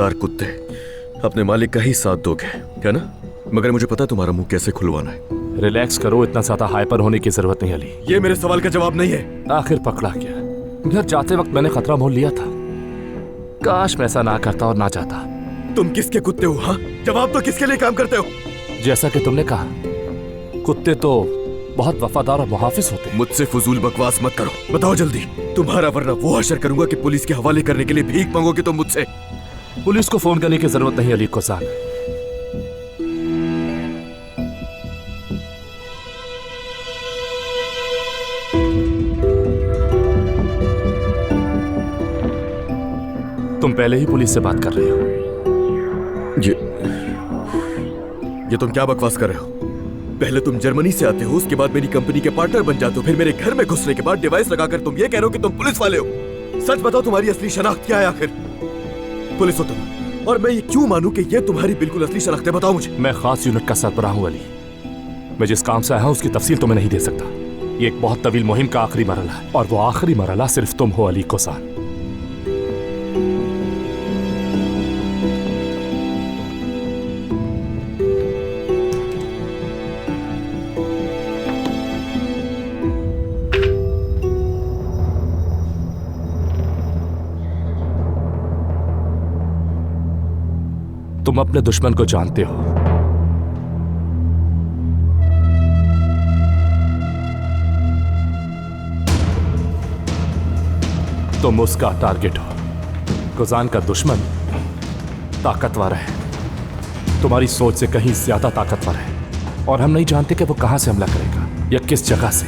वफादार कुत्ते अपने मालिक का ही साथ दोगे, है ना? मगर मुझे पता है तुम्हारा मुंह कैसे खुलवाना है। रिलैक्स करो, इतना ज्यादा हाइपर होने की जरूरत नहीं अली। ये मेरे सवाल का जवाब नहीं है। आखिर पकड़ा क्या? घर जाते वक्त मैंने खतरा मोल लिया था। काश मैं ऐसा ना करता और ना जाता। तुम किसके कुत्ते हो? हाँ, जवाब तो किसके लिए काम करते हो? जैसा कि तुमने कहा, कुत्ते तो बहुत वफादार और मुहाफिज होते हैं। मुझसे फजूल बकवास मत करो, बताओ जल्दी। तुम्हारा वरना वो हशर करूंगा कि पुलिस के हवाले करने के लिए भीख मांगोगे तुम मुझसे। पुलिस को फोन करने की जरूरत नहीं अली कोसान। तुम पहले ही पुलिस से बात कर रहे हो। ये तुम क्या बकवास कर रहे हो? पहले तुम जर्मनी से आते हो, उसके बाद मेरी कंपनी के पार्टनर बन जाते हो, फिर मेरे घर में घुसने के बाद डिवाइस लगाकर तुम ये कह रहे हो कि तुम पुलिस वाले हो। सच बताओ, तुम्हारी असली शनाख्त क्या है आखिर? पुलिस हो तुम, और मैं ये क्यों मानूं कि ये तुम्हारी बिल्कुल असली शनाख्त है? बताओ मुझे। मैं खास यूनिट का सरबराह हूं अली। मैं जिस काम से आया हूं उसकी तफसील तुम्हें नहीं दे सकता। ये एक बहुत तवील मुहिम का आखिरी मरहला है, और वो आखिरी मरहला सिर्फ तुम हो अली कोसान। तुम अपने दुश्मन को जानते हो। तुम उसका टारगेट हो। कोसान का दुश्मन ताकतवर है, तुम्हारी सोच से कहीं ज्यादा ताकतवर है, और हम नहीं जानते कि वो कहां से हमला करेगा या किस जगह से।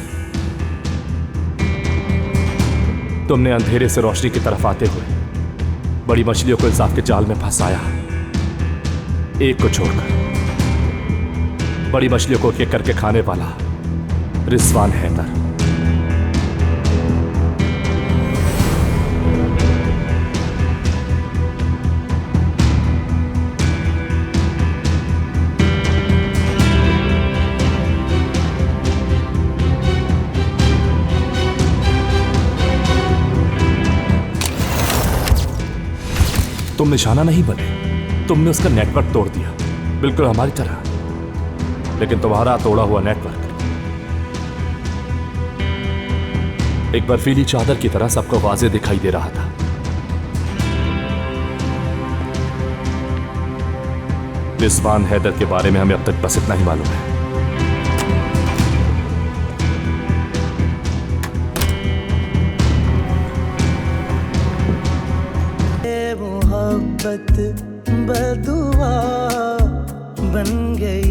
तुमने अंधेरे से रोशनी की तरफ आते हुए बड़ी मछलियों को इंसाफ के जाल में फंसाया, एक को छोड़कर। बड़ी मछलियों को एक करके खाने वाला रिजवान हैदर। तुम निशाना नहीं बने, तुमने उसका नेटवर्क तोड़ दिया, बिल्कुल हमारी तरह। लेकिन तुम्हारा तोड़ा हुआ नेटवर्क एक बर्फीली चादर की तरह सबको वाज़ेह दिखाई दे रहा था। रिजवान हैदर के बारे में हमें अब तक बस इतना ही मालूम है। मोहब्बत बदुआ बन गई।